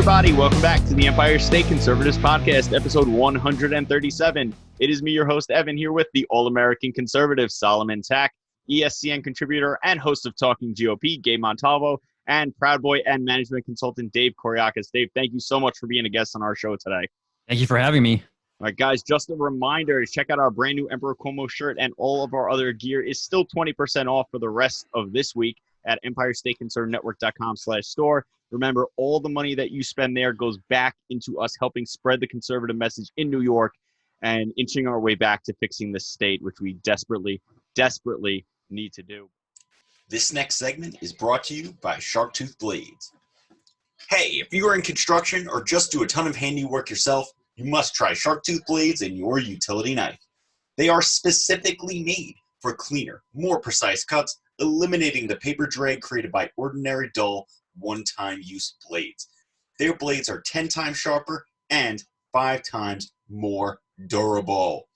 everybody. Welcome back to the Empire State Conservatives Podcast, episode 137. It is me, your host, Evan, here with the All-American Conservative, Solomon Taac, ESCN contributor and host of Talking GOP, Gabe.montalvo, and Proud Boy and management consultant, Dave Kuriakose. Dave, thank you so much for being a guest on our show today. Thank you for having me. All right, guys, just a reminder, check out our brand new Emperor Como shirt, and all of our other gear is still 20% off for the rest of this week at EmpireStateConservative.com/store. Remember, all the money that you spend there goes back into us helping spread the conservative message in New York and inching our way back to fixing the state, which we desperately need to do. This next segment is brought to you by Shark-Tooth Blades. Hey, if you are in construction or just do a ton of handiwork yourself, you must try Shark-Tooth Blades and your utility knife. They are specifically made for cleaner, more precise cuts, eliminating the paper drag created by ordinary dull, one-time use blades. Their blades are 10 times sharper and 5 times more durable.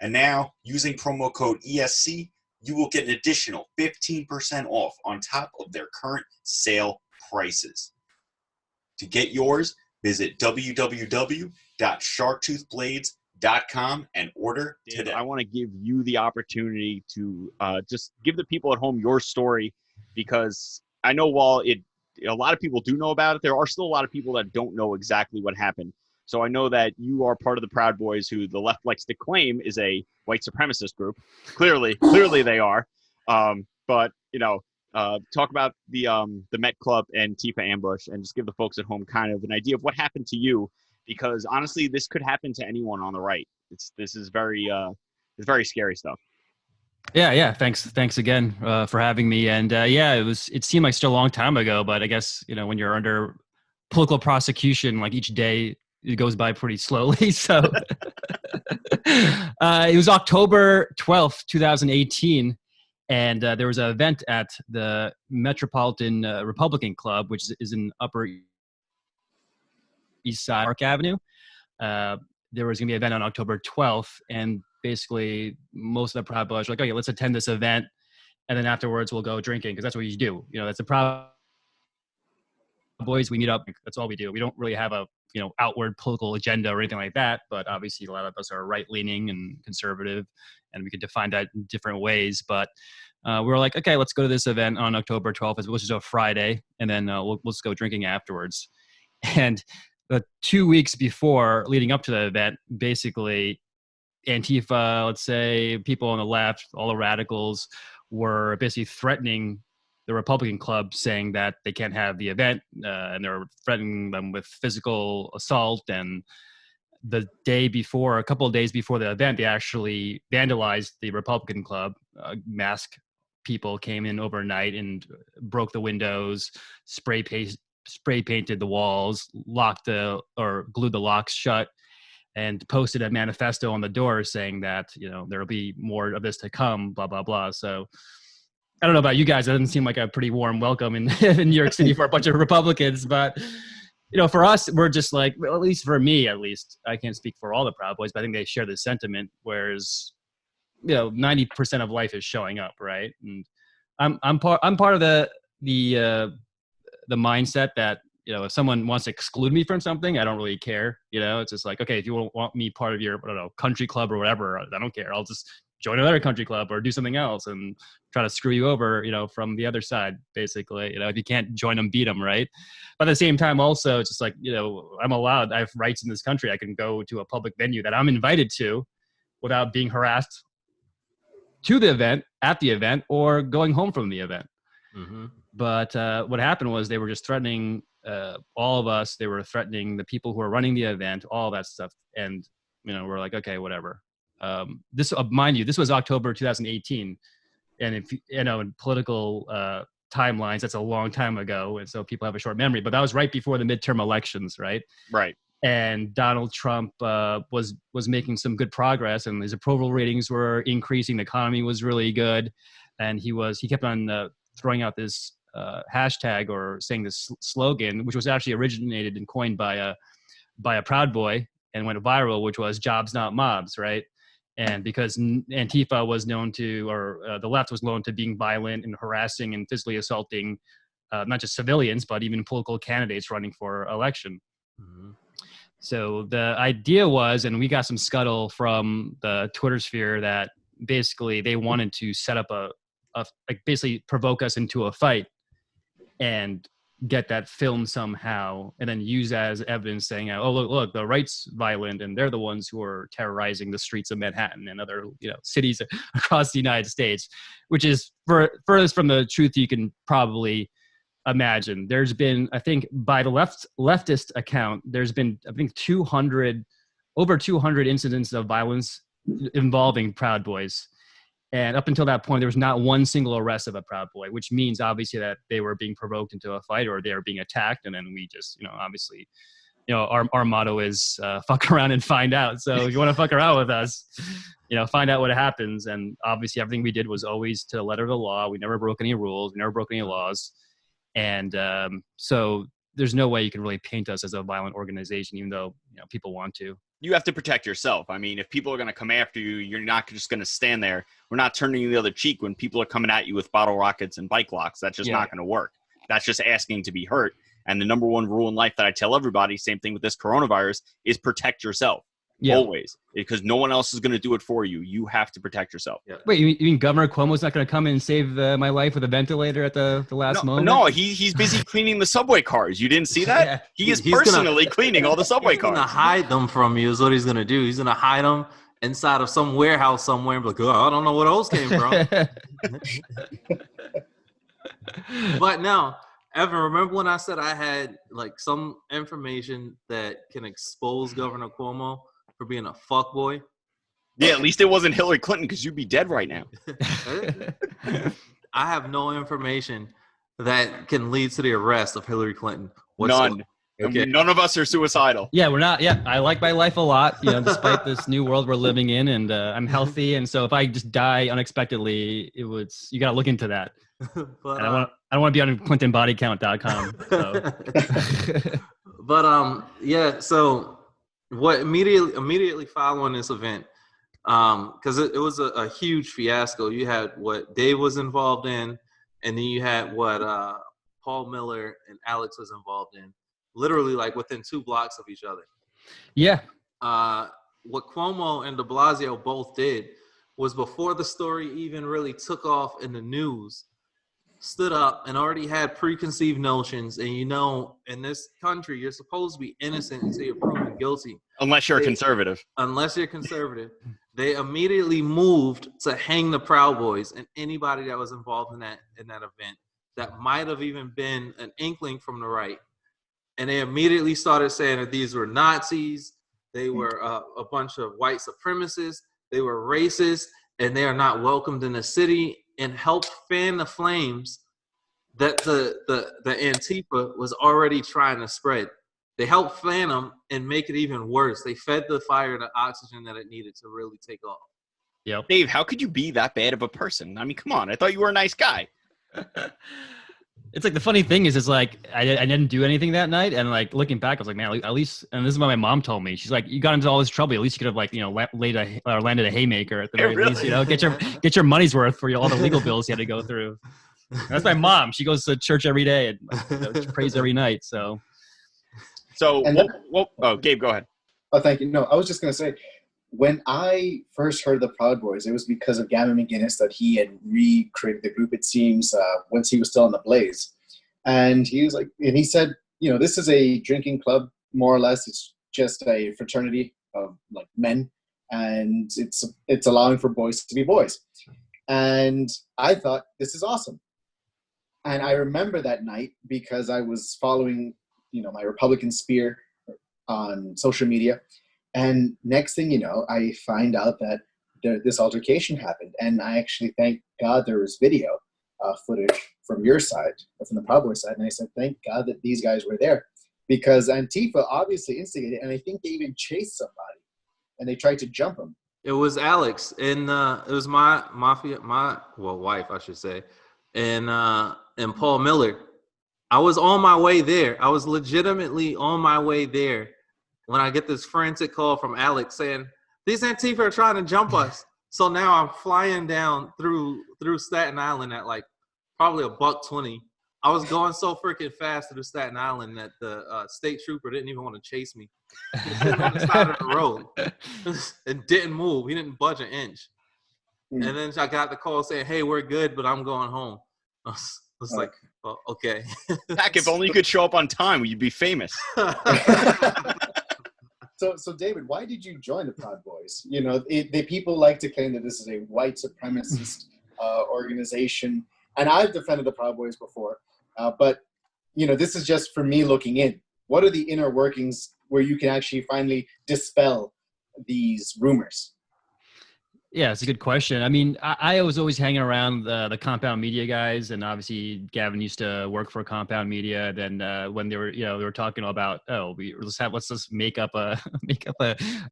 And now, using promo code ESC, you will get an additional 15% off on top of their current sale prices. To get yours, visit www.sharktoothblades.com and order today. I want to give you the opportunity to just give the people at home your story, because I know while a lot of people do know about it, there are still a lot of people that don't know exactly what happened. So I know that you are part of the Proud Boys, who the left likes to claim is a white supremacist group. Clearly they are. But talk about the Met Club and Antifa ambush, and just give the folks at home kind of an idea of what happened to you, because honestly, this could happen to anyone on the right. This is very scary stuff. Yeah. Thanks again for having me. And it seemed like still a long time ago, but I guess when you're under political prosecution, like each day it goes by pretty slowly. So it was October 12th, 2018. And there was an event at the Metropolitan Republican Club, which is in Upper East Side, Park Avenue. There was going to be an event on October 12th, and basically most of the Proud Boys were like, okay, let's attend this event, and then afterwards we'll go drinking, because that's what you do. That's the Proud Boys. We meet up. That's all we do. We don't really have a outward political agenda or anything like that, but obviously a lot of us are right-leaning and conservative, and we could define that in different ways. But we were like, okay, let's go to this event on October 12th, which is a Friday, and then we'll just go drinking afterwards. And the 2 weeks before, leading up to the event, basically Antifa, let's say, people on the left, all the radicals, were basically threatening the Republican Club, saying that they can't have the event, and they're threatening them with physical assault. And the day before, a couple of days before the event, they actually vandalized the Republican Club. Masked people came in overnight and broke the windows, spray painted the walls, glued the locks shut, and posted a manifesto on the door saying that there'll be more of this to come, blah blah blah. So I don't know about you guys, it doesn't seem like a pretty warm welcome in New York City for a bunch of Republicans, but for us, we're just like, well, at least for me, I can't speak for all the Proud Boys, but I think they share the sentiment. Whereas 90% of life is showing up, right? And I'm part of the mindset that if someone wants to exclude me from something, I don't really care. It's just like, okay, if you want me part of your country club or whatever, I don't care. I'll just join another country club or do something else and try to screw you over, from the other side, basically. If you can't join them, beat them, right? But at the same time, also, it's just like, I'm allowed, I have rights in this country. I can go to a public venue that I'm invited to without being harassed to the event, at the event, or going home from the event. Mm-hmm. But what happened was they were just threatening all of us. They were threatening the people who were running the event, all that stuff. And, we're like, okay, whatever. Mind you, this was October 2018. And if in political timelines, that's a long time ago. And so people have a short memory, but that was right before the midterm elections, right? Right. And Donald Trump was making some good progress, and his approval ratings were increasing. The economy was really good. And he kept on throwing out this hashtag, or saying this slogan, which was actually originated and coined by a Proud Boy and went viral, which was "Jobs, not mobs," right? And because Antifa was known to, or the left was known to being violent and harassing and physically assaulting not just civilians, but even political candidates running for election. Mhm. So the idea was, and we got some scuttle from the Twitter sphere, that basically they wanted to set up like basically provoke us into a fight and get that film somehow, and then use that as evidence, saying, "Oh, look, the right's violent, and they're the ones who are terrorizing the streets of Manhattan and other cities across the United States," which is furthest from the truth you can probably imagine. There's been, I think, by the leftist account, there's been, I think, over 200 incidents of violence involving Proud Boys. And up until that point, there was not one single arrest of a Proud Boy, which means obviously that they were being provoked into a fight, or they were being attacked. And then we just, obviously, our motto is fuck around and find out. So if you want to fuck around with us, find out what happens. And obviously everything we did was always to the letter of the law. We never broke any rules. We never broke any laws. And so there's no way you can really paint us as a violent organization, even though people want to. You have to protect yourself. I mean, if people are going to come after you, you're not just going to stand there. We're not turning the other cheek when people are coming at you with bottle rockets and bike locks. That's just not going to work. That's just asking to be hurt. And the number one rule in life that I tell everybody, same thing with this coronavirus, is protect yourself. Yeah. Always. Because no one else is going to do it for you. You have to protect yourself. Yeah. Wait, you mean Governor Cuomo's not going to come in and save my life with a ventilator at the last moment? No, he's busy cleaning the subway cars. You didn't see that? Yeah. He's personally cleaning all the subway cars. He's going to hide them from you is what he's going to do. He's going to hide them inside of some warehouse somewhere and be like, oh, I don't know where those came from. But now, Evan, remember when I said I had like some information that can expose Governor Cuomo for being a fuckboy? Yeah, at least it wasn't Hillary Clinton, because you'd be dead right now. I have no information that can lead to the arrest of Hillary Clinton. None. Okay. None of us are suicidal. Yeah, we're not. Yeah, I like my life a lot, despite this new world we're living in, and I'm healthy. And so if I just die unexpectedly, you got to look into that. But, and I don't want to be on ClintonBodyCount.com. So. But yeah. So what immediately following this event, because it was a huge fiasco. You had what Dave was involved in, and then you had what Paul Miller and Alex was involved in. Literally, like within 2 blocks of each other. Yeah. What Cuomo and de Blasio both did was, before the story even really took off in the news, stood up and already had preconceived notions. And in this country, you're supposed to be innocent until you're proven guilty. Unless you're conservative. Unless you're conservative. They immediately moved to hang the Proud Boys and anybody that was involved in that event that might have even been an inkling from the right. And they immediately started saying that these were Nazis, they were a bunch of white supremacists, they were racist, and they are not welcomed in the city, and helped fan the flames that the ANTIFA was already trying to spread. They helped fan them and make it even worse. They fed the fire the oxygen that it needed to really take off. Yep. Dave, how could you be that bad of a person? I mean, come on. I thought you were a nice guy. It's like, the funny thing is, it's like I didn't do anything that night, and like looking back, I was like, man, at least, and this is what my mom told me. She's like, you got into all this trouble. At least you could have landed a haymaker at the very least. Get your money's worth for all the legal bills you had to go through. And that's my mom. She goes to church every day and she prays every night. So Gabe, go ahead. Oh, thank you. No, I was just gonna say, when I first heard of the Proud Boys, it was because of Gavin McGinnis that he had recreated the group, it seems, once he was still in the Blaze. And he was like, and he said, this is a drinking club, more or less. It's just a fraternity of like men, and it's allowing for boys to be boys. And I thought, this is awesome. And I remember that night because I was following, my Republican spear on social media. And next thing you know, I find out that this altercation happened. And I actually, thank God, there was video footage from your side, or from the Proud Boys side. And I said, thank God that these guys were there. Because Antifa obviously instigated, and I think they even chased somebody. And they tried to jump him. It was Alex, and it was my wife, I should say, and Paul Miller. I was on my way there. I was legitimately on my way there when I get this frantic call from Alex saying, these Antifa are trying to jump us. So now I'm flying down through Staten Island at like probably $1:20 I was going so freaking fast through Staten Island that the state trooper didn't even want to chase me. He was sitting on the side of the road and didn't move. He didn't budge an inch. Mm. And then I got the call saying, "Hey, we're good, but I'm going home." I was like, "Oh, okay." Heck, if only you could show up on time, you'd be famous. So David, why did you join the Proud Boys? You know, the people like to claim that this is a white supremacist organization, and I've defended the Proud Boys before, but you know, this is just for me looking in. What are the inner workings where you can actually finally dispel these rumors? Yeah, it's a good question. I mean, I was always hanging around the Compound Media guys, and obviously Gavin used to work for Compound Media. Then when they were talking about, let's just make up a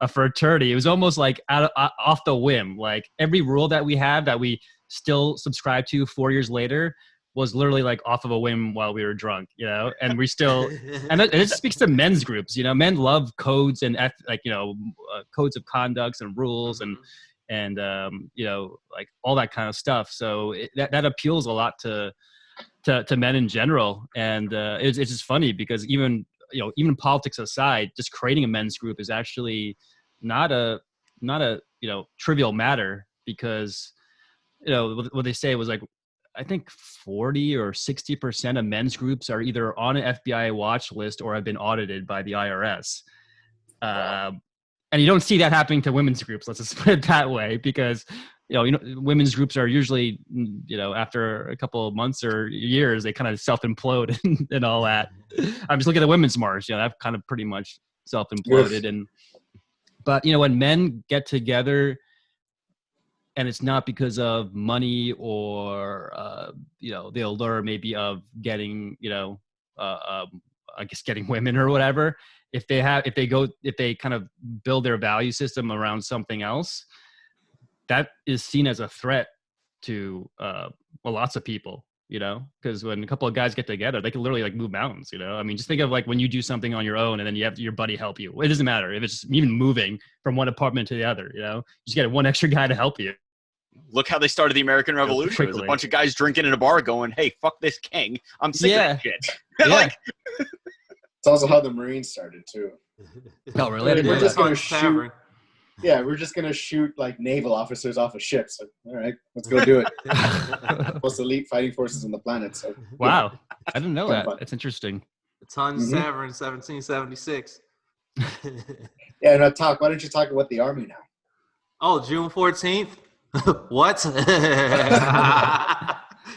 fraternity. It was almost like off the whim. Like every rule that we have that we still subscribe to 4 years later was literally like off of a whim while we were drunk, you know. And we still, and it speaks to men's groups. You know, men love codes and codes of conducts and rules and you know, like all that kind of stuff. So that appeals a lot to men in general. And it's just funny because even politics aside, just creating a men's group is actually not a trivial matter, because what they say was like, I think 40 or 60% of men's groups are either on an FBI watch list or have been audited by the IRS. Wow. And you don't see that happening to women's groups. Let's just put it that way, because women's groups are usually, after a couple of months or years, they kind of self-implode and all that. I'm just looking at the Women's March. That kind of pretty much self-imploded. Yes. But when men get together, and it's not because of money or the allure maybe of getting I guess getting women or whatever. If they kind of build their value system around something else, that is seen as a threat to lots of people, because when a couple of guys get together, they can literally like move mountains, I mean, just think of like when you do something on your own and then you have your buddy help you. It doesn't matter if it's even moving from one apartment to the other, you just get one extra guy to help you. Look how they started the American Revolution. There's a bunch of guys drinking in a bar going, "Hey, fuck this king. I'm sick of that shit." Yeah. It's also how the Marines started too. Oh, really? We're just gonna shoot. Yeah, we're just gonna shoot like naval officers off of ships. Like, all right, let's go do it. Most elite fighting forces on the planet. So wow, I didn't know that. That's interesting. It's Hans Tavern, 1776. Yeah, no, Taac. Why don't you talk about the army now? Oh, June 14th. What?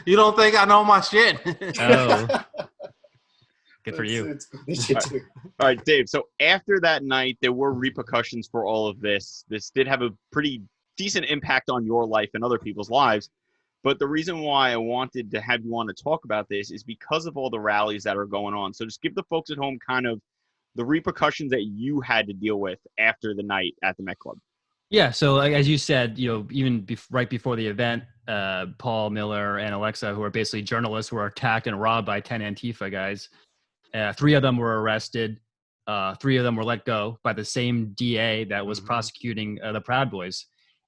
You don't think I know my shit? Oh. Good for you. All right, Dave. So after that night, there were repercussions for all of this. This did have a pretty decent impact on your life and other people's lives. But the reason why I wanted to have you on to talk about this is because of all the rallies that are going on. So just give the folks at home kind of the repercussions that you had to deal with after the night at the Met Club. Yeah. So as you said, even right before the event, Paul Miller and Alexa, who are basically journalists, who were attacked and robbed by 10 Antifa guys. 3 of them were arrested. 3 of them were let go by the same DA that was prosecuting the Proud Boys.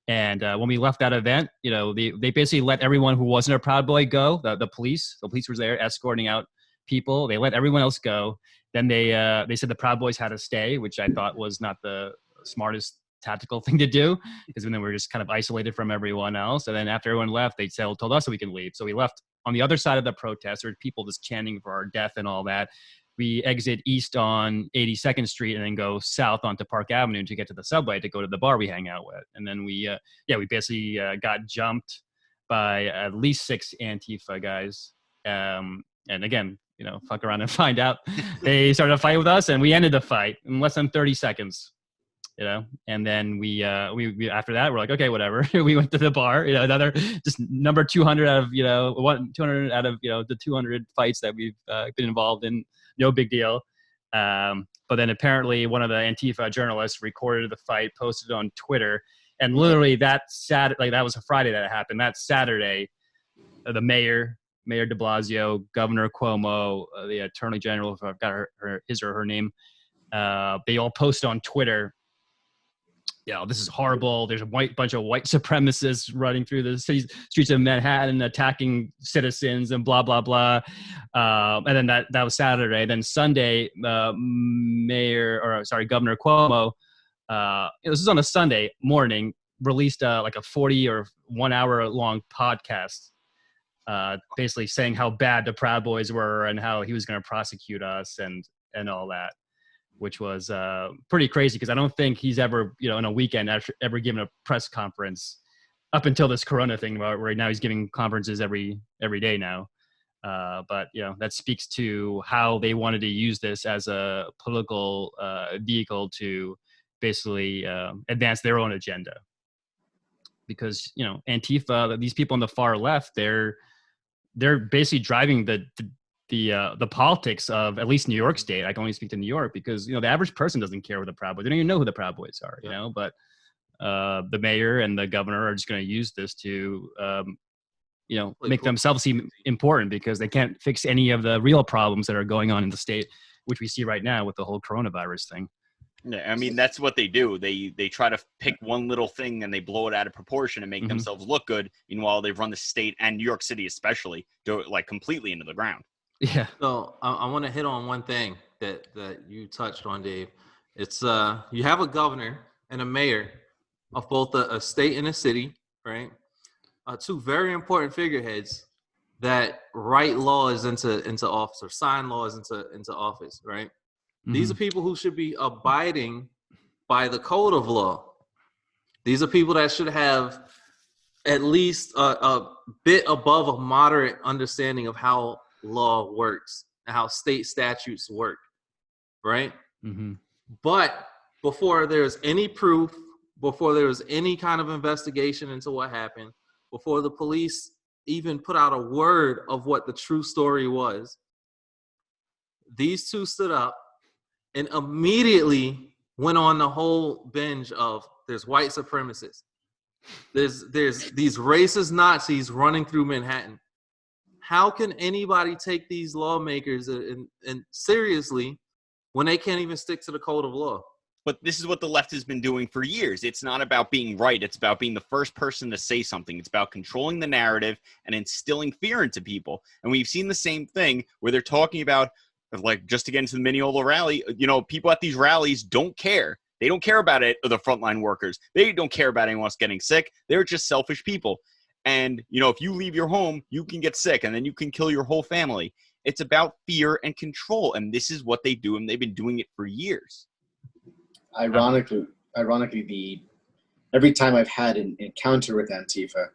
And when we left that event, they basically let everyone who wasn't a Proud Boy go. The police was there escorting out people. They let everyone else go. Then they said the Proud Boys had to stay, which I thought was not the smartest tactical thing to do, because then we were just kind of isolated from everyone else. And then after everyone left, they told us that we can leave. So we left on the other side of the protest. There were people just chanting for our death and all that. We exit east on 82nd Street and then go south onto Park Avenue to get to the subway to go to the bar we hang out with. And then we basically got jumped by at least 6 Antifa guys. And again, fuck around and find out. They started a fight with us, and we ended the fight in less than 30 seconds. And then we after that, we're like, okay, whatever. We went to the bar, another just number 200 out of 200 out of the 200 fights that we've been involved in. No big deal. But then apparently one of the Antifa journalists recorded the fight, posted it on Twitter, and literally that was a Friday that it happened. That Saturday, the mayor de Blasio, Governor Cuomo, the Attorney General, if I've got his or her name, they all posted on Twitter this is horrible. There's a bunch of white supremacists running through the streets of Manhattan, attacking citizens and blah, blah, blah. And then that was Saturday. Then Sunday, Governor Cuomo, this was on a Sunday morning, released like a 40 or 1 hour long podcast, basically saying how bad the Proud Boys were and how he was going to prosecute us and all that, which was pretty crazy because I don't think he's ever, in a weekend ever given a press conference up until this Corona thing. Right now he's giving conferences every day now. But that speaks to how they wanted to use this as a political vehicle to basically advance their own agenda. Because Antifa, these people on the far left, they're basically driving the politics of at least New York State. I can only speak to New York because the average person doesn't care who the Proud Boys. They don't even know who the Proud Boys are. But the mayor and the governor are just going to use this to make themselves seem important because they can't fix any of the real problems that are going on in the state, which we see right now with the whole coronavirus thing. Yeah, I mean, that's what they do. They try to pick one little thing and they blow it out of proportion and make themselves look good. Meanwhile, they've run the state and New York City especially completely into the ground. Yeah. So I want to hit on one thing that you touched on, Dave. It's you have a governor and a mayor of both a state and a city, right? Two very important figureheads that write laws into office or sign laws into office, right? These are people who should be abiding by the code of law. These are people that should have at least a bit above a moderate understanding of how law works and how state statutes work, right? But before there's any proof, before there was any kind of investigation into what happened, before the police even put out a word of what the true story was, these two stood up and immediately went on the whole binge of there's white supremacists. There's these racist Nazis running through Manhattan. How can anybody take these lawmakers and seriously when they can't even stick to the code of law? But this is what the left has been doing for years. It's not about being right. It's about being the first person to say something. It's about controlling the narrative and instilling fear into people. And we've seen the same thing where they're talking about, just to get into the Mineola rally, people at these rallies don't care. They don't care about it, or the frontline workers. They don't care about anyone else getting sick. They're just selfish people. And, if you leave your home, you can get sick and then you can kill your whole family. It's about fear and control. And this is what they do. And they've been doing it for years. Ironically, every time I've had an encounter with Antifa,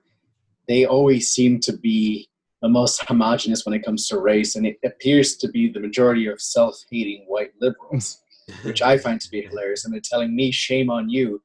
they always seem to be the most homogenous when it comes to race, and it appears to be the majority of self-hating white liberals, which I find to be hilarious. And they're telling me, "Shame on you,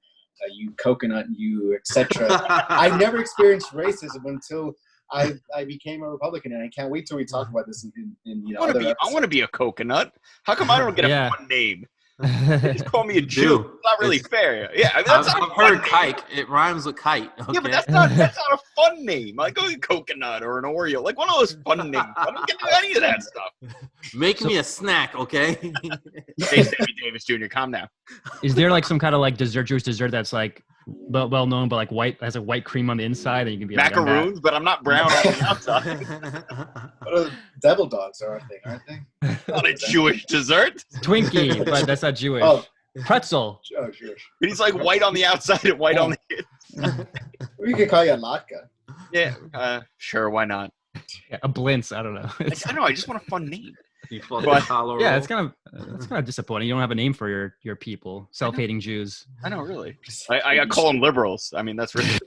you coconut, you etc." I never experienced racism until I became a Republican, and I can't wait till we talk about this in other episodes. I want to be a coconut. How come I don't get a fun name? They just call me a Jew. It's not really fair. Yeah, I mean, I've heard kite. It rhymes with kite. Okay? Yeah, but that's not a fun name. Like a coconut or an Oreo, like one of those fun names. I don't get any of that stuff. Make me a snack, okay? Hey, Sammy Davis Jr., calm down. Is there Some kind of Jewish dessert that's well known, but white, has a white cream on the inside, and you can be macaroons, but I'm not brown on the outside. Devil dogs are a thing, aren't they? Not a Jewish dessert. Twinkie, but that's not Jewish. Oh. Pretzel. Oh, Jewish. But he's white on the outside and white on the inside. We could call you a latke. Yeah, sure, why not? Yeah, a blintz, I don't know. I don't know. I just want a fun name. Yeah, it's kind of disappointing. You don't have a name for your people, self-hating Jews. I know, really. I call them liberals. I mean, that's really.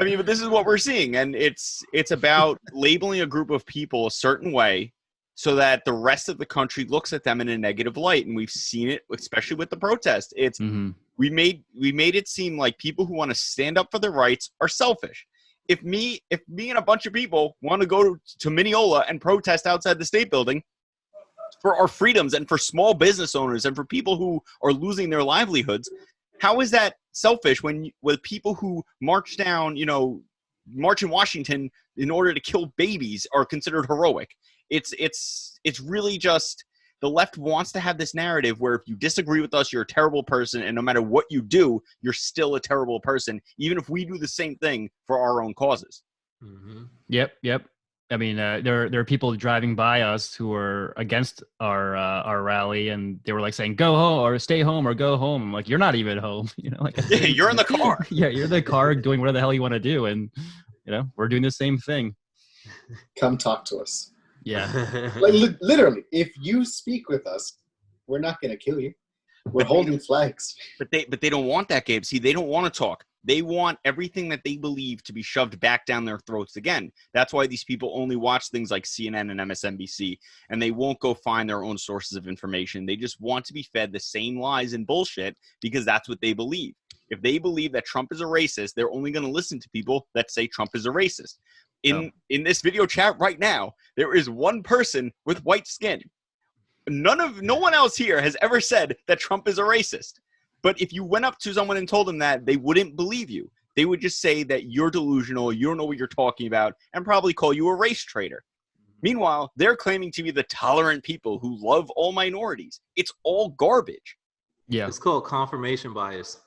I mean, but this is what we're seeing, and it's about labeling a group of people a certain way so that the rest of the country looks at them in a negative light, and we've seen it, especially with the protest. It's we made it seem like people who want to stand up for their rights are selfish. If me and a bunch of people want to go to Mineola and protest outside the state building for our freedoms and for small business owners and for people who are losing their livelihoods, how is that selfish with people who march in Washington in order to kill babies are considered heroic? It's really just The left wants to have this narrative where if you disagree with us, you're a terrible person, and no matter what you do, you're still a terrible person, even if we do the same thing for our own causes. Mm-hmm. Yep. I mean, there are people driving by us who are against our rally, and they were like saying, "Go home," or "Stay home," or "Go home." I'm like, you're not even home, like Yeah, you're in the car. Yeah, you're in the car doing whatever the hell you want to do, and we're doing the same thing. Come talk to us. Yeah, Like, literally, if you speak with us, we're not going to kill you. We're holding flags. But they don't want that, Gabe. See, they don't want to talk. They want everything that they believe to be shoved back down their throats again. That's why these people only watch things like CNN and MSNBC, and they won't go find their own sources of information. They just want to be fed the same lies and bullshit because that's what they believe. If they believe that Trump is a racist, they're only going to listen to people that say Trump is a racist. In this video chat right now, there is one person with white skin. No one else here has ever said that Trump is a racist. But if you went up to someone and told them that, they wouldn't believe you. They would just say that you're delusional, you don't know what you're talking about, and probably call you a race traitor. Meanwhile, they're claiming to be the tolerant people who love all minorities. It's all garbage. yeah. It's called confirmation bias.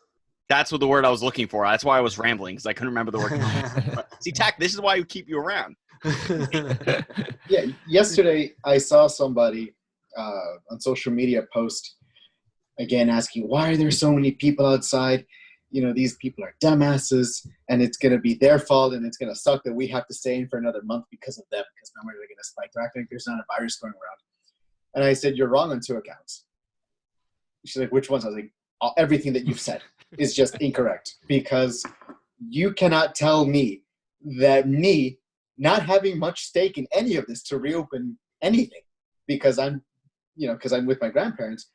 That's what the word I was looking for. That's why I was rambling, because I couldn't remember the word. See, Taac, this is why we keep you around. Yeah, yesterday I saw somebody on social media post, again, asking, why are there so many people outside? These people are dumbasses, and it's going to be their fault, and it's going to suck that we have to stay in for another month because of them, because numbers are going to spike. They're acting like there's not a virus going around. And I said, you're wrong on 2 accounts. She's like, which ones? I was like, everything that you've said is just incorrect, because you cannot tell me that me not having much stake in any of this to reopen anything because I'm with my grandparents.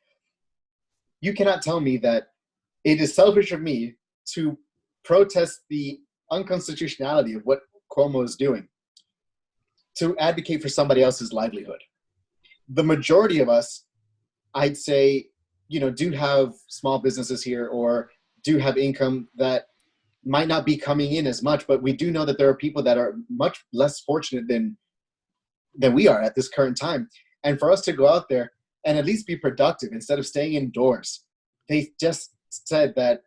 You cannot tell me that it is selfish of me to protest the unconstitutionality of what Cuomo is doing, to advocate for somebody else's livelihood. The majority of us, I'd say, do have small businesses here or do have income that might not be coming in as much, but we do know that there are people that are much less fortunate than we are at this current time. And for us to go out there and at least be productive instead of staying indoors. They just said that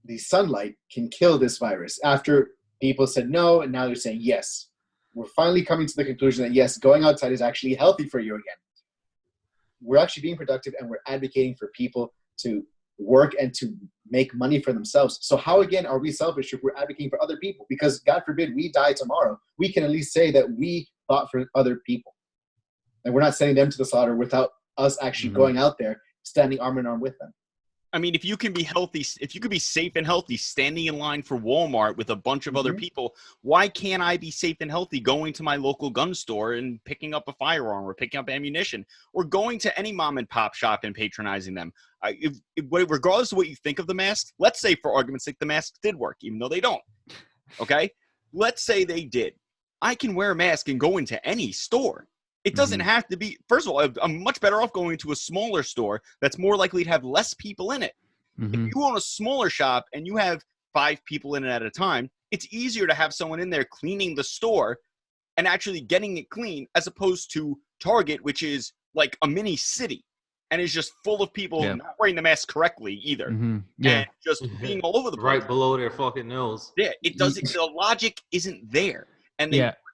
the sunlight can kill this virus after people said no, and now they're saying yes. We're finally coming to the conclusion that yes, going outside is actually healthy for you again. We're actually being productive, and we're advocating for people to work and to make money for themselves. So how, again, are we selfish if we're advocating for other people? Because God forbid we die tomorrow, we can at least say that we fought for other people. And we're not sending them to the slaughter without us actually going out there, standing arm in arm with them. I mean, if you can be healthy, if you could be safe and healthy standing in line for Walmart with a bunch of other people, why can't I be safe and healthy going to my local gun store and picking up a firearm or picking up ammunition or going to any mom and pop shop and patronizing them? Regardless of what you think of the mask, let's say for argument's sake the masks did work, even though they don't. Okay? Let's say they did. I can wear a mask and go into any store. It doesn't have to be, first of all, I'm much better off going to a smaller store that's more likely to have less people in it. If you own a smaller shop and you have 5 people in it at a time, it's easier to have someone in there cleaning the store and actually getting it clean as opposed to Target, which is like a mini city and is just full of people not wearing the mask correctly either. And just being all over the place. Right below their fucking nose. Yeah, it doesn't, the logic isn't there.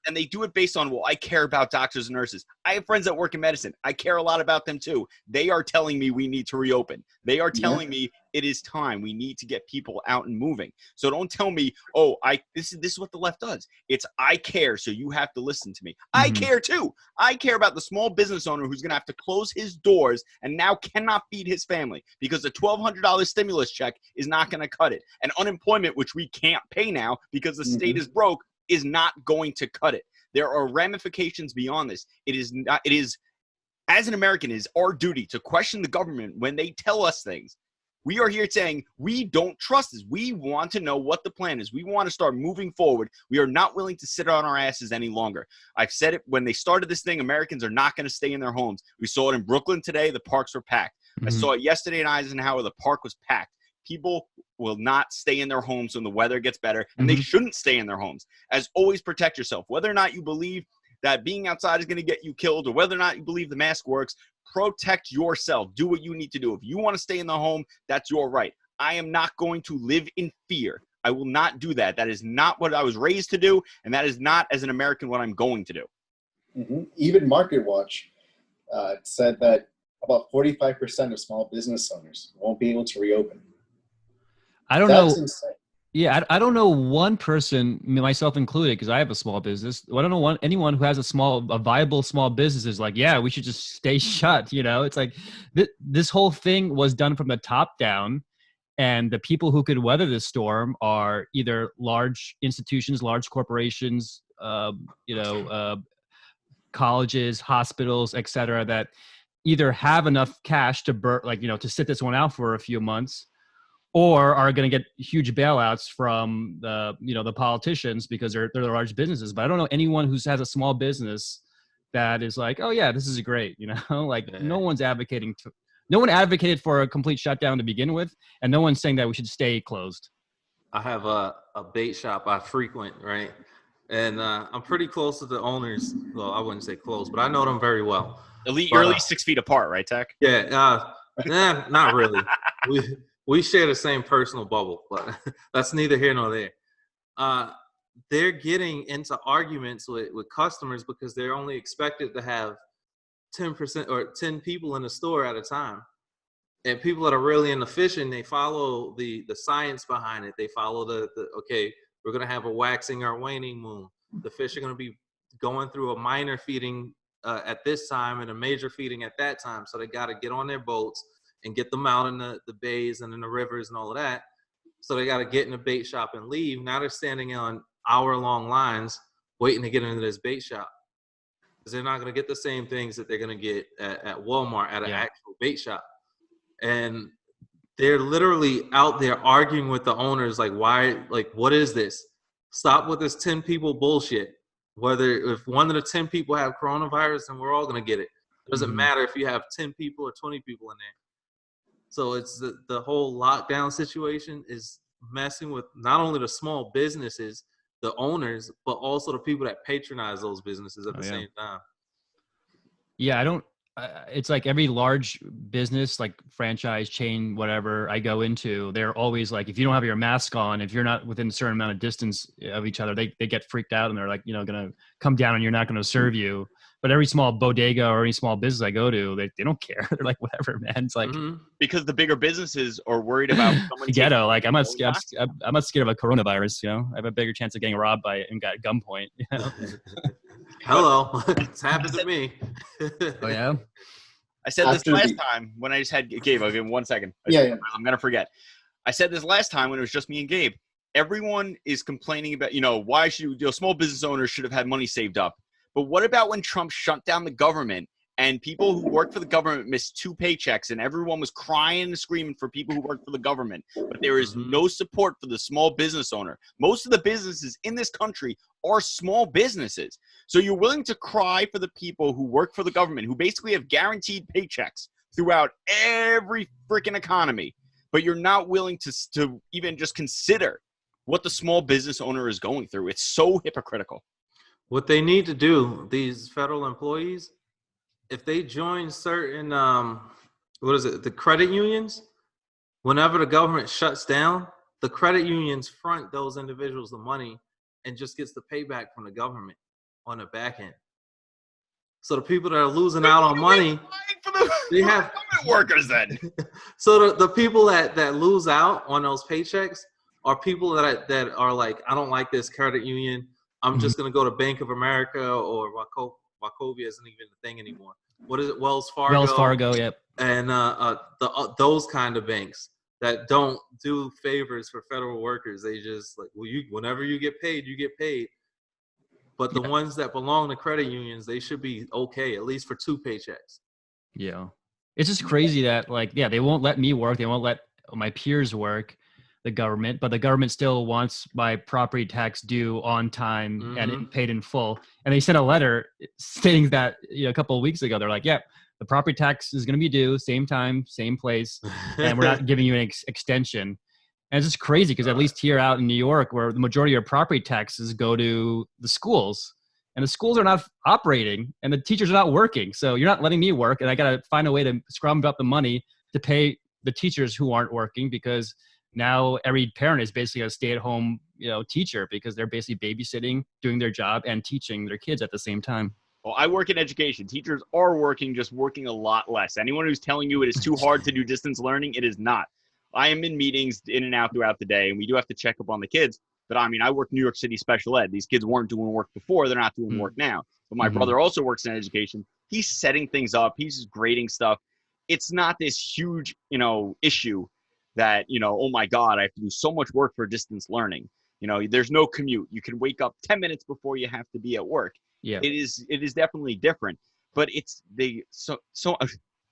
And they do it based on, well, I care about doctors and nurses. I have friends that work in medicine. I care a lot about them too. They are telling me we need to reopen. They are telling me it is time. We need to get people out and moving. So don't tell me, oh, this is what the left does. It's I care, so you have to listen to me. I care too. I care about the small business owner who's going to have to close his doors and now cannot feed his family because the $1,200 stimulus check is not going to cut it. And unemployment, which we can't pay now because the state is broke, is not going to cut it. There are ramifications beyond this. It is, as an American, it is our duty to question the government when they tell us things. We are here saying we don't trust this. We want to know what the plan is. We want to start moving forward. We are not willing to sit on our asses any longer. I've said it when they started this thing, Americans are not going to stay in their homes. We saw it in Brooklyn today. The parks were packed. I saw it yesterday in Eisenhower. The park was packed. People will not stay in their homes when the weather gets better, and they shouldn't stay in their homes. As always, protect yourself. Whether or not you believe that being outside is going to get you killed, or whether or not you believe the mask works. Protect yourself. Do what you need to do. If you want to stay in the home, that's your right. I am not going to live in fear. I will not do that. That is not what I was raised to do, and that is not, as an American, what I'm going to do. Mm-hmm. Even Market Watch said that about 45% of small business owners won't be able to reopen. I don't That's know. insane. Yeah, I don't know one person, myself included, because I have a small business. I don't know anyone who has a viable small business is like, yeah, we should just stay shut. You know, it's like this whole thing was done from the top down. And the people who could weather this storm are either large institutions, large corporations, colleges, hospitals, et cetera, that either have enough cash to sit this one out for a few months, or are going to get huge bailouts from the politicians because they're large businesses. But I don't know anyone who has a small business that is like, oh yeah, this is great. No one advocated for a complete shutdown to begin with, and no one's saying that we should stay closed. I have a bait shop I frequent, right? And I'm pretty close to the owners. Well, I wouldn't say close, but I know them very well. You're at least 6 feet apart, right, Taac? Yeah, not really. We share the same personal bubble, but that's neither here nor there. They're getting into arguments with customers because they're only expected to have 10% or 10 people in the store at a time. And people that are really into fishing, they follow the science behind it. They follow okay, we're going to have a waxing or waning moon. The fish are going to be going through a minor feeding at this time and a major feeding at that time. So they got to get on their boats and get them out in the bays and in the rivers and all of that. So they got to get in the bait shop and leave. Now they're standing on hour-long lines waiting to get into this bait shop. Because they're not going to get the same things that they're going to get at Walmart at an actual bait shop. And they're literally out there arguing with the owners, like, why, like, what is this? Stop with this 10 people bullshit. If one of the 10 people have coronavirus, then we're all going to get it. It doesn't matter if you have 10 people or 20 people in there. So it's the whole lockdown situation is messing with not only the small businesses, the owners, but also the people that patronize those businesses at the same time. Yeah, it's like every large business, like franchise chain, whatever I go into, they're always like, if you don't have your mask on, if you're not within a certain amount of distance of each other, they get freaked out and they're like, going to come down and you're not going to serve you. But every small bodega or any small business I go to, they don't care. They're like, whatever, man. It's like because the bigger businesses are worried about someone ghetto. Like I'm not scared of a coronavirus. I have a bigger chance of getting robbed by it and got gunpoint. Hello, it's happened to me. Oh yeah. I said this last time when I just had Gabe. I'll give him 1 second. I'm gonna forget. I said this last time when it was just me and Gabe. Everyone is complaining about, why should small business owners should have had money saved up. But what about when Trump shut down the government and people who worked for the government missed 2 paychecks and everyone was crying and screaming for people who work for the government, but there is no support for the small business owner. Most of the businesses in this country are small businesses. So you're willing to cry for the people who work for the government, who basically have guaranteed paychecks throughout every freaking economy, but you're not willing to even just consider what the small business owner is going through. It's so hypocritical. What they need to do, these federal employees, if they join certain, the credit unions, whenever the government shuts down, the credit unions front those individuals the money and just gets the payback from the government on the back end. So the people that are losing out on money, they have government workers then. So the people that lose out on those paychecks are people that are like, I don't like this credit union. I'm just going to go to Bank of America, or Wachovia isn't even a thing anymore. What is it? Wells Fargo. Wells Fargo, yep. And those kind of banks that don't do favors for federal workers. They just like, whenever you get paid, you get paid. But the ones that belong to credit unions, they should be okay, at least for 2 paychecks. Yeah. It's just crazy that they won't let me work. They won't let my peers work, the government, but the government still wants my property tax due on time and paid in full. And they sent a letter stating that a couple of weeks ago, they're like, the property tax is going to be due, same time, same place, and we're not giving you an extension. And it's just crazy because at least here out in New York, where the majority of property taxes go to the schools, and the schools are not operating and the teachers are not working. So you're not letting me work, and I got to find a way to scrum up the money to pay the teachers who aren't working, because now every parent is basically a stay-at-home, teacher, because they're basically babysitting, doing their job, and teaching their kids at the same time. Well, I work in education. Teachers are working, just working a lot less. Anyone who's telling you it is too hard to do distance learning, it is not. I am in meetings in and out throughout the day, and we do have to check up on the kids. But I mean, I work New York City special ed. These kids weren't doing work before. They're not doing work now. But my brother also works in education. He's setting things up. He's grading stuff. It's not this huge, issue that, oh my God, I have to do so much work for distance learning. There's no commute. You can wake up 10 minutes before you have to be at work. Yeah. It is definitely different. But so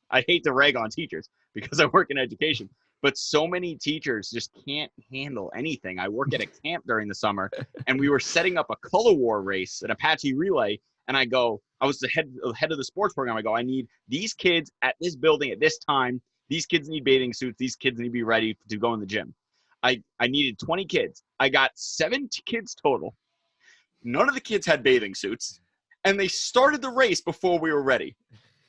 I hate to rag on teachers because I work in education. But so many teachers just can't handle anything. I work at a camp during the summer, and we were setting up a color war race, an Apache relay. And I was the head of the sports program. I go, I need these kids at this building at this time. These kids need bathing suits. These kids need to be ready to go in the gym. I needed 20 kids. I got 7 kids total. None of the kids had bathing suits. And they started the race before we were ready.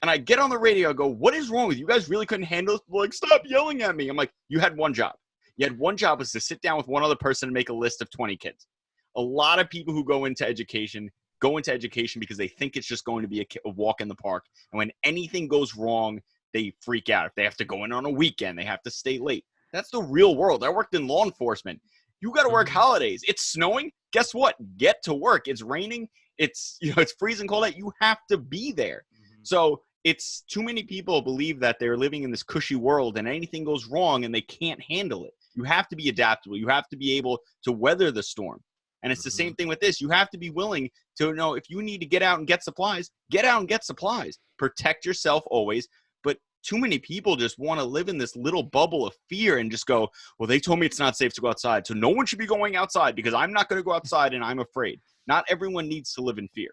And I get on the radio, I go, what is wrong with you? You guys really couldn't handle this? Like, stop yelling at me. I'm like, you had one job. You had one job, was to sit down with one other person and make a list of 20 kids. A lot of people who go into education because they think it's just going to be a walk in the park. And when anything goes wrong, they freak out. If they have to go in on a weekend, they have to stay late. That's the real world. I worked in law enforcement. You got to work holidays. It's snowing. Guess what? Get to work. It's raining. It's freezing cold out. You have to be there. So it's too many people believe that they're living in this cushy world and anything goes wrong and they can't handle it. You have to be adaptable. You have to be able to weather the storm. And it's the same thing with this. You have to be willing to know if you need to get out and get supplies, get out and get supplies. Protect yourself always. But too many people just want to live in this little bubble of fear and just go, well, they told me it's not safe to go outside, so no one should be going outside because I'm not going to go outside and I'm afraid. Not everyone needs to live in fear.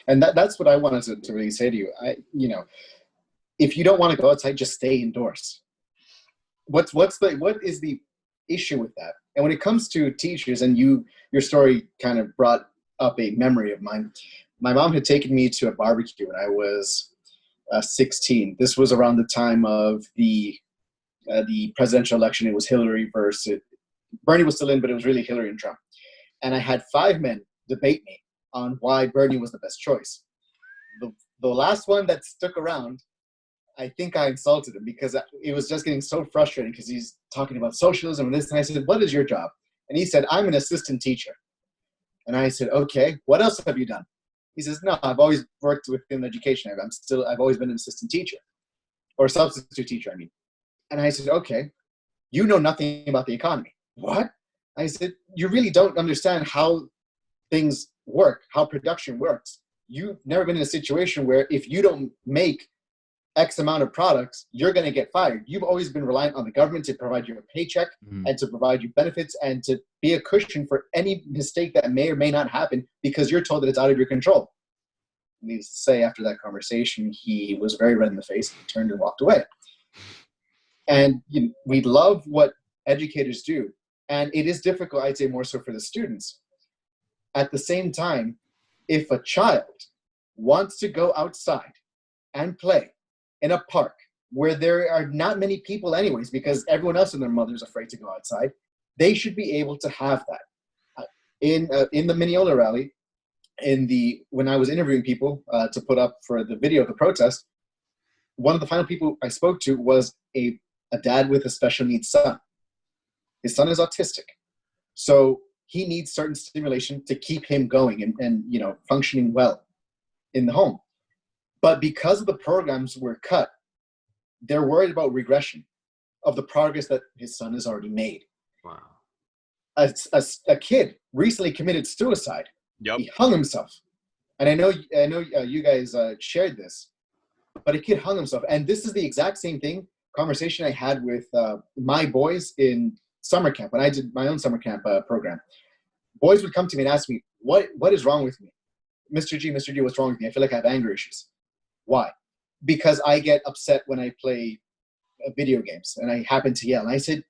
And that's what I wanted to really say to you. If you don't want to go outside, just stay indoors. What is the issue with that? And when it comes to teachers, and your story kind of brought up a memory of mine. My mom had taken me to a barbecue when I was 16. This was around the time of the presidential election. It was Hillary versus Bernie was still in, but it was really Hillary and Trump. And I had 5 men debate me on why Bernie was the best choice. The last one that stuck around, I think I insulted him because it was just getting so frustrating because he's talking about socialism and this. And I said, what is your job? And he said, I'm an assistant teacher. And I said, okay, what else have you done? He says, no, I've always worked within education. I've always been an assistant teacher or substitute teacher, I mean. And I said, okay, you know nothing about the economy. What? I said, you really don't understand how things work, how production works. You've never been in a situation where if you don't make X amount of products, you're going to get fired. You've always been reliant on the government to provide you a paycheck and to provide you benefits and to be a cushion for any mistake that may or may not happen because you're told that it's out of your control. Needless to say, after that conversation, he was very red in the face. He turned and walked away. And we love what educators do. And it is difficult, I'd say more so for the students. At the same time, if a child wants to go outside and play in a park where there are not many people anyways, because everyone else and their mother's afraid to go outside, they should be able to have that. In the Mineola rally, when I was interviewing people to put up for the video of the protest, one of the final people I spoke to was a dad with a special needs son. His son is autistic. So he needs certain stimulation to keep him going and functioning well in the home. But because of the programs were cut, they're worried about regression of the progress that his son has already made. Wow. A kid recently committed suicide. Yep. He hung himself. And I know you guys shared this, but a kid hung himself. And this is the exact same conversation I had with my boys in summer camp when I did my own summer camp program. Boys would come to me and ask me, what is wrong with me? Mr. G, what's wrong with me? I feel like I have anger issues. Why? Because I get upset when I play video games and I happen to yell. And I said,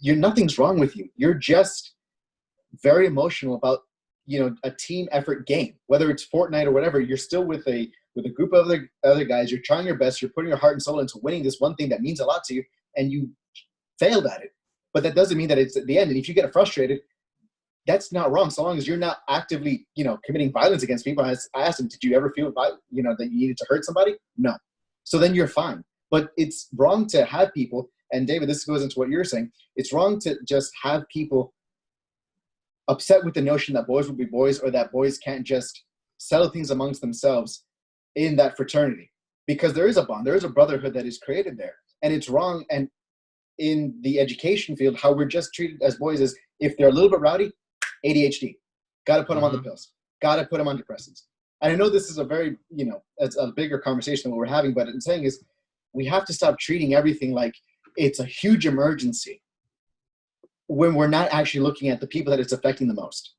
nothing's wrong with you. You're just very emotional about a team effort game. Whether it's Fortnite or whatever, you're still with a group of other guys. You're trying your best. You're putting your heart and soul into winning this one thing that means a lot to you, and you failed at it. But that doesn't mean that it's at the end. And if you get frustrated, that's not wrong, so long as you're not actively, committing violence against people. I asked him, did you ever feel, that you needed to hurt somebody? No. So then you're fine. But it's wrong to have people, and David, this goes into what you're saying, it's wrong to just have people upset with the notion that boys will be boys, or that boys can't just settle things amongst themselves in that fraternity. Because there is a bond, there is a brotherhood that is created there. And it's wrong, and in the education field, how we're just treated as boys is, if they're a little bit rowdy, ADHD. Got to put them on the pills. Got to put them on depressants. And I know this is a very, it's a bigger conversation than what we're having, but what I'm saying is we have to stop treating everything like it's a huge emergency when we're not actually looking at the people that it's affecting the most.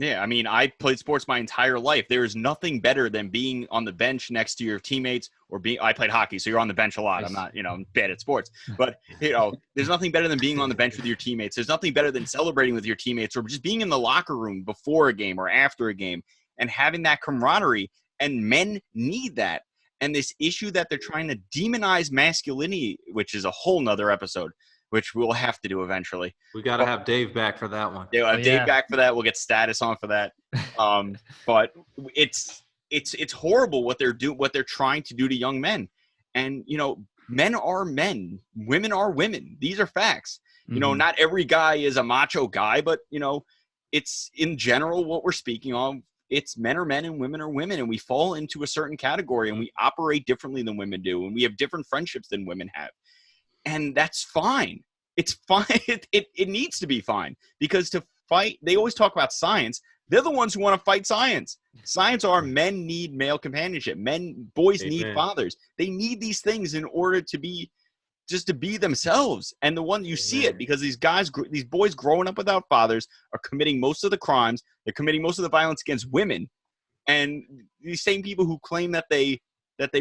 Yeah, I mean, I played sports my entire life. There is nothing better than being on the bench next to your teammates, or I played hockey, so you're on the bench a lot. I'm not, I'm bad at sports. But, there's nothing better than being on the bench with your teammates. There's nothing better than celebrating with your teammates, or just being in the locker room before a game or after a game and having that camaraderie. And men need that. And this issue that they're trying to demonize masculinity, which is a whole nother episode, which we'll have to do eventually. We got to have Dave back for that one. Yeah, we'll have Dave back for that. We'll get status on for that. But it's horrible what they're trying to do to young men. And, men are men. Women are women. These are facts. Not every guy is a macho guy, but, it's in general what we're speaking on. It's men are men and women are women. And we fall into a certain category, and we operate differently than women do. And we have different friendships than women have. And that's fine. It's fine. It needs to be fine, because to fight, they always talk about science. They're the ones who want to fight science. Science are men need male companionship. Boys need fathers. They need these things in order to be themselves. And the one you see it, because these boys growing up without fathers are committing most of the crimes. They're committing most of the violence against women. And these same people who claim that they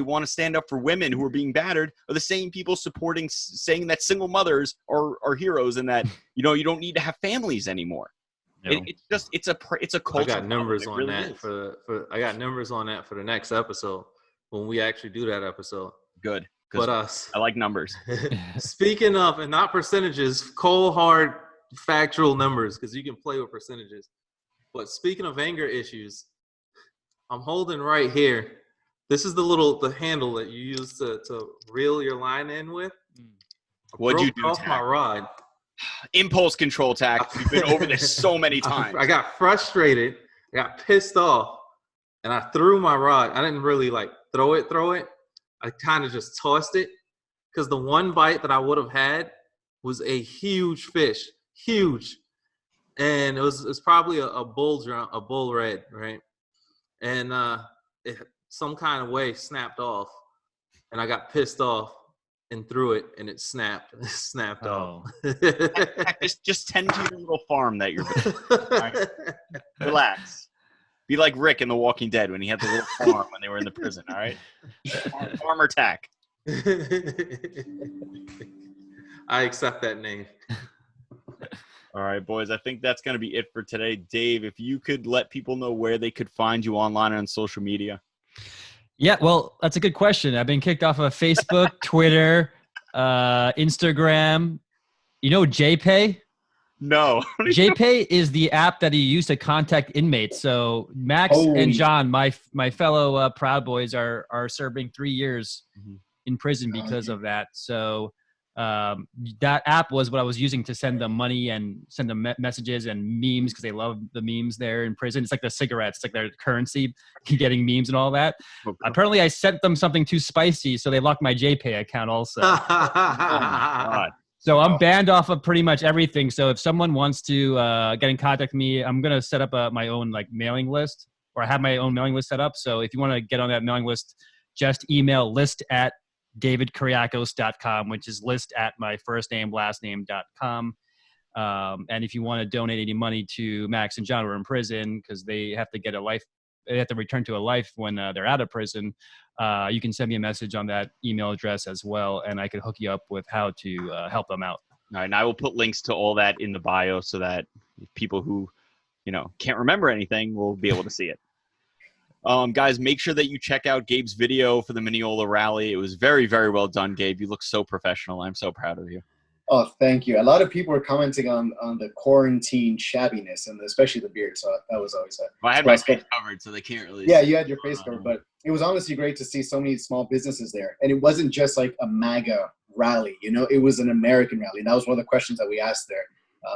want to stand up for women who are being battered are the same people saying that single mothers are heroes, and that, you don't need to have families anymore. No. It's a culture. I got numbers on that I got numbers on that for the next episode when we actually do that episode. Good. But I like numbers. Speaking of, and not percentages, cold hard factual numbers, because you can play with percentages. But speaking of anger issues, I'm holding right here. This is the handle that you use to reel your line in with. What'd you do, off my rod. Impulse control, Taac. We've been over this so many times. I got frustrated. I got pissed off, and I threw my rod. I didn't really throw it. I kind of just tossed it, because the one bite that I would have had was a huge fish, huge, and it was probably a bull red, right? And it some kind of way snapped off, and I got pissed off and threw it, and it snapped off. just tend to your little farm that you're building. Right? Relax. Be like Rick in The Walking Dead when he had the little farm when they were in the prison. All right, Farmer Taac. I accept that name. All right, boys. I think that's going to be it for today. Dave, if you could let people know where they could find you online on social media. Yeah, well, that's a good question. I've been kicked off of Facebook, Twitter, Instagram. JPay? No. JPay is the app that you use to contact inmates. So Max and John, my fellow Proud Boys, are serving 3 years in prison because of that. So that app was what I was using to send them money and send them messages and memes, because they love the memes there in prison. It's like the cigarettes, it's like their currency, getting memes and all that. Okay. Apparently I sent them something too spicy, so they locked my JPay account also. Oh my God. So I'm banned off of pretty much everything. So if someone wants to get in contact with me, I'm going to set up my own mailing list, or I have my own mailing list set up. So if you want to get on that mailing list, just email list@davidkuriakose.com, which is list at my first name, last name.com. And if you want to donate any money to Max and John, who are in prison, because they have to get they have to return to a life when they're out of prison, you can send me a message on that email address as well, and I can hook you up with how to help them out. All right, and I will put links to all that in the bio, so that people who can't remember anything will be able to see it. Guys, make sure that you check out Gabe's video for the Mineola rally. It was very, very well done, Gabe. You look so professional. I'm so proud of you. Oh, thank you. A lot of people were commenting on the quarantine shabbiness, and especially the beard, so that was always I had my face covered, so they can't really see. You had your face covered, but it was honestly great to see so many small businesses there. And it wasn't just like a MAGA rally, it was an American rally. And that was one of the questions that we asked there.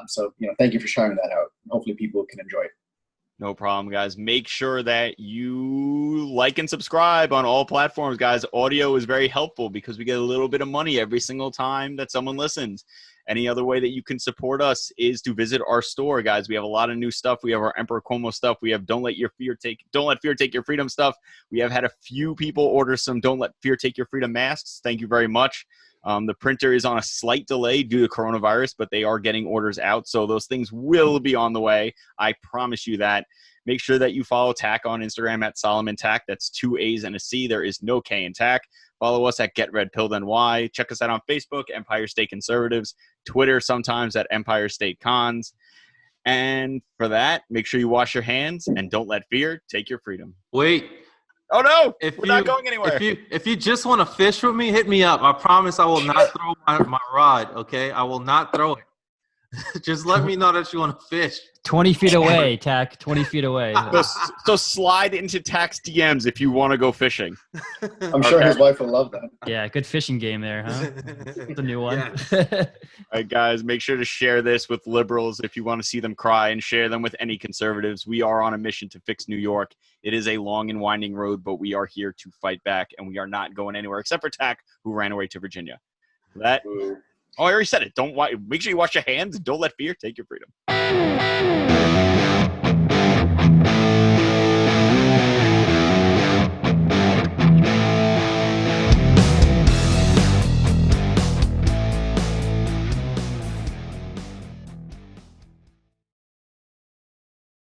So, thank you for sharing that out. Hopefully people can enjoy it. No problem, guys. Make sure that you like and subscribe on all platforms, guys. Audio is very helpful because we get a little bit of money every single time that someone listens. Any other way that you can support us is to visit our store, guys. We have a lot of new stuff. We have our Emperor Como stuff. We have Don't Let Fear Take Your Freedom stuff. We have had a few people order some Don't Let Fear Take Your Freedom masks. Thank you very much. The printer is on a slight delay due to coronavirus, but they are getting orders out. So those things will be on the way. I promise you that. Make sure that you follow Taac on Instagram at Solomon Taac. That's 2 A's and a C. There is no K in Taac. Follow us at Getredpilledny. Check us out on Facebook, Empire State Conservatives. Twitter sometimes at Empire State Cons. And for that, make sure you wash your hands and don't let fear take your freedom. Wait. Oh, no. We're not going anywhere. If you just want to fish with me, hit me up. I promise I will not throw my rod, okay? I will not throw it. Just let me know that you want to fish. 20 feet away, Taac. 20 feet away. So slide into Taac's DMs if you want to go fishing. I'm sure his wife will love that. Yeah, good fishing game there, huh? It's a new one. All right, guys, make sure to share this with liberals if you want to see them cry, and share them with any conservatives. We are on a mission to fix New York. It is a long and winding road, but we are here to fight back, and we are not going anywhere except for Taac, who ran away to Virginia. I already said it. Make sure you wash your hands and don't let fear take your freedom.